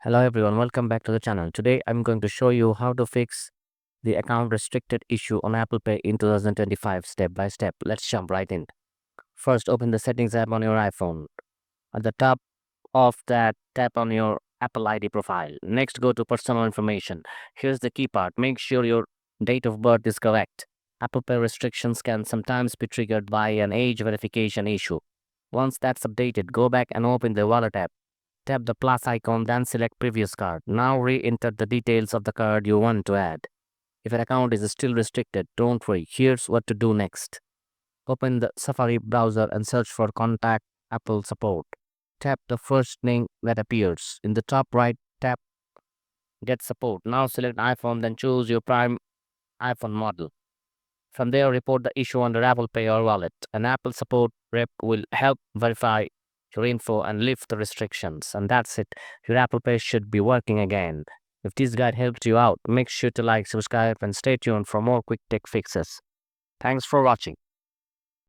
Hello everyone, welcome back to the channel. Today I'm going to show you how to fix the account restricted issue on Apple Pay in 2025 step by step. Let's jump right in. First, open the settings app on your iPhone. At the top of that, tap on your Apple ID profile. Next, go to personal information. Here's the key part. Make sure your date of birth is correct. Apple Pay restrictions can sometimes be triggered by an age verification issue. Once that's updated, go back and open the wallet app. Tap the plus icon, then select previous card. Now re-enter the details of the card you want to add. If an account is still restricted, don't worry. Here's what to do next. Open the Safari browser and search for Contact Apple Support. Tap the first name that appears. In the top right, tap Get Support. Now select iPhone, then choose your prime iPhone model. From there, report the issue under Apple Pay or Wallet. An Apple Support rep will help verify your info and lift the restrictions. And that's it. Your Apple Pay should be working again. If this guide helped you out, make sure to like, subscribe, and stay tuned for more quick tech fixes. Thanks for watching.